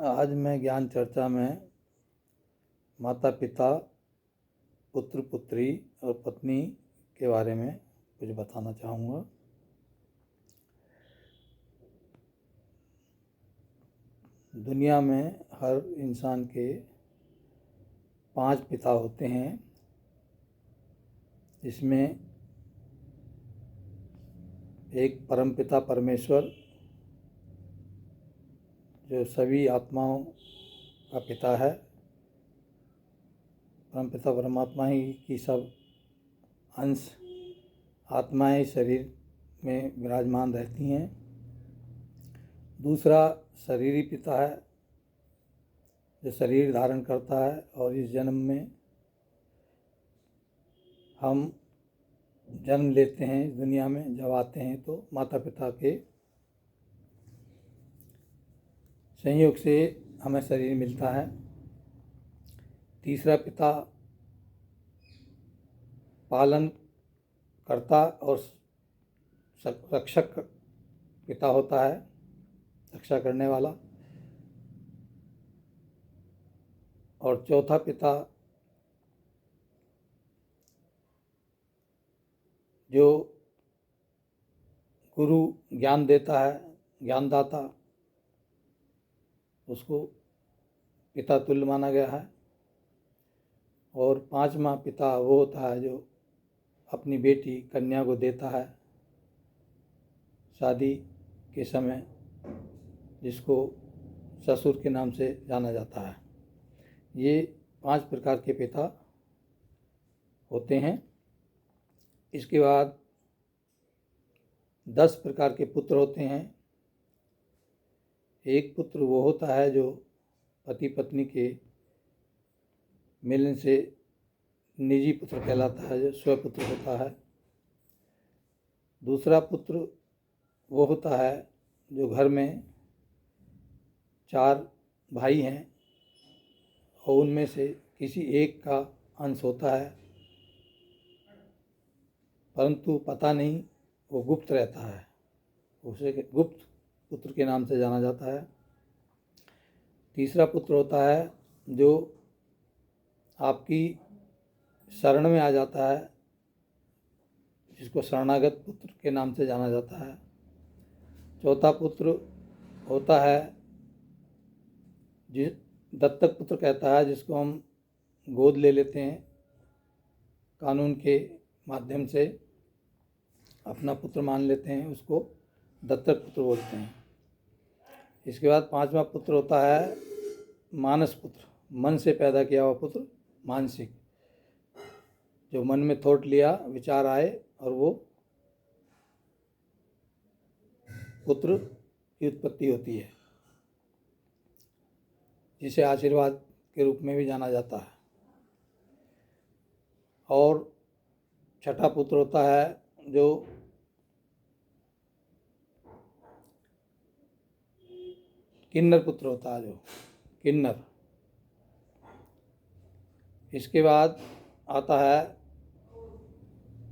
आज मैं ज्ञान चर्चा में माता पिता, पुत्र पुत्री और पत्नी के बारे में कुछ बताना चाहूँगा। दुनिया में हर इंसान के 5 पिता होते हैं, जिसमें एक परमपिता परमेश्वर जो सभी आत्माओं का पिता है। परमपिता परमात्मा ही की सब अंश आत्माएं शरीर में विराजमान रहती हैं। दूसरा शरीरी पिता है, जो शरीर धारण करता है, और इस जन्म में हम जन्म लेते हैं। इस दुनिया में जब आते हैं तो माता पिता के संयोग से हमें शरीर मिलता है। तीसरा पिता पालन करता और रक्षक पिता होता है, रक्षा करने वाला। और चौथा पिता जो गुरु ज्ञान देता है, ज्ञानदाता, उसको पिता तुल्य माना गया है। और पांचवा पिता वो होता है जो अपनी बेटी कन्या को देता है शादी के समय, जिसको ससुर के नाम से जाना जाता है। ये 5 प्रकार के पिता होते हैं। इसके बाद 10 प्रकार के पुत्र होते हैं। एक पुत्र वो होता है जो पति पत्नी के मिलन से निजी पुत्र कहलाता है, जो स्वपुत्र होता है। दूसरा पुत्र वो होता है जो घर में 4 भाई हैं और उनमें से किसी एक का अंश होता है, परंतु पता नहीं, वो गुप्त रहता है, उसे गुप्त पुत्र के नाम से जाना जाता है। तीसरा पुत्र होता है जो आपकी शरण में आ जाता है, जिसको शरणागत पुत्र के नाम से जाना जाता है। चौथा पुत्र होता है जिस दत्तक पुत्र कहता है, जिसको हम गोद ले लेते हैं, कानून के माध्यम से अपना पुत्र मान लेते हैं, उसको दत्तक पुत्र बोलते हैं। इसके बाद 5वां पुत्र होता है मानस पुत्र, मन से पैदा किया हुआ पुत्र, मानसिक, जो मन में थॉट लिया, विचार आए और वो पुत्र की उत्पत्ति होती है, जिसे आशीर्वाद के रूप में भी जाना जाता है। और छठा पुत्र होता है जो किन्नर पुत्र होता है, जो किन्नर। इसके बाद आता है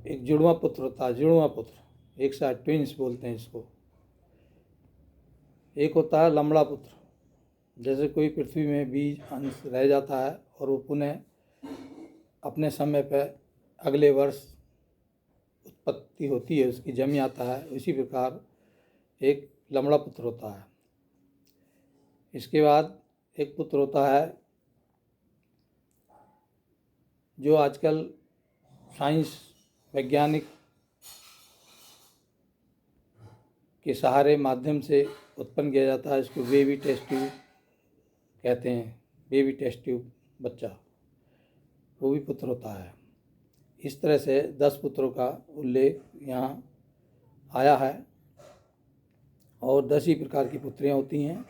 एक जुड़वा पुत्र होता है, जुड़वा पुत्र, एक साथ ट्विंस बोलते हैं इसको। एक होता है लमड़ा पुत्र, जैसे कोई पृथ्वी में बीज अंश रह जाता है और वो पुनः अपने समय पर अगले वर्ष उत्पत्ति होती है, उसकी जन्म आता है, उसी प्रकार एक लमड़ा पुत्र होता है। इसके बाद एक पुत्र होता है जो आजकल साइंस वैज्ञानिक के सहारे माध्यम से उत्पन्न किया जाता है, इसको बेबी टेस्ट ट्यूब कहते हैं, बेबी टेस्ट ट्यूब बच्चा, वो भी पुत्र होता है। इस तरह से 10 पुत्रों का उल्लेख यहाँ आया है। और 10 ही प्रकार की पुत्रियाँ होती हैं।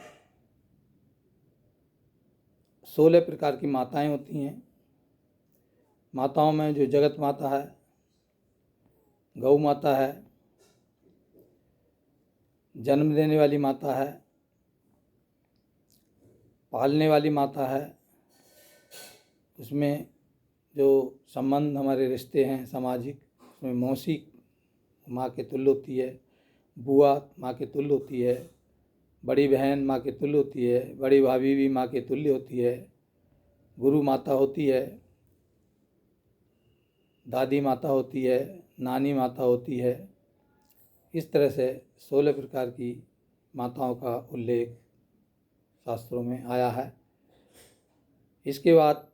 16 प्रकार की माताएं होती हैं। माताओं में जो जगत माता है, गौ माता है, जन्म देने वाली माता है, पालने वाली माता है, उसमें जो संबंध हमारे रिश्ते हैं सामाजिक, उसमें मौसी माँ के तुल्य होती है, बुआ माँ के तुल्य होती है, बड़ी बहन माँ के तुल्य होती है, बड़ी भाभी भी माँ के तुल्य होती है, गुरु माता होती है, दादी माता होती है, नानी माता होती है। इस तरह से 16 प्रकार की माताओं का उल्लेख शास्त्रों में आया है। इसके बाद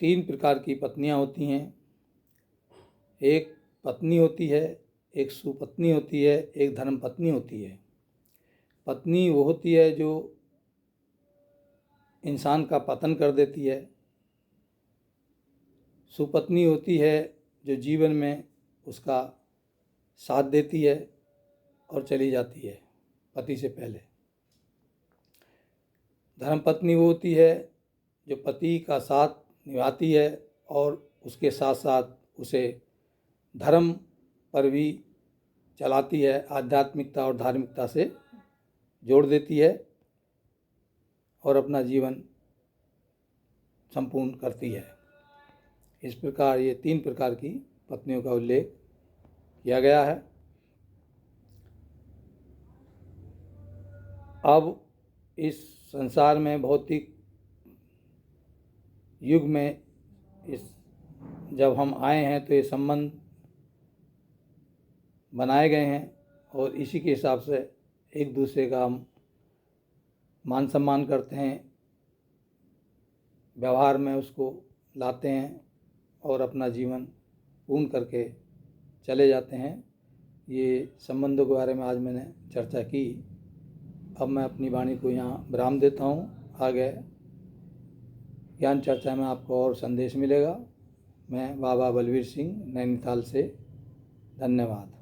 3 प्रकार की पत्नियां होती हैं। एक पत्नी होती है, एक सुपत्नी होती है, एक धर्म पत्नी होती है। पत्नी वो होती है जो इंसान का पतन कर देती है। सुपत्नी होती है जो जीवन में उसका साथ देती है और चली जाती है पति से पहले। धर्मपत्नी वो होती है जो पति का साथ निभाती है और उसके साथ साथ उसे धर्म पर भी चलाती है, आध्यात्मिकता और धार्मिकता से जोड़ देती है और अपना जीवन संपूर्ण करती है। इस प्रकार ये 3 प्रकार की पत्नियों का उल्लेख किया गया है। अब इस संसार में भौतिक युग में जब हम आए हैं तो ये संबंध बनाए गए हैं और इसी के हिसाब से एक दूसरे का हम मान सम्मान करते हैं, व्यवहार में उसको लाते हैं और अपना जीवन पूर्ण करके चले जाते हैं। ये संबंधों के बारे में आज मैंने चर्चा की। अब मैं अपनी वाणी को यहाँ विराम देता हूँ। आगे ज्ञान चर्चा में आपको और संदेश मिलेगा। मैं बाबा बलवीर सिंह, नैनीताल से। धन्यवाद।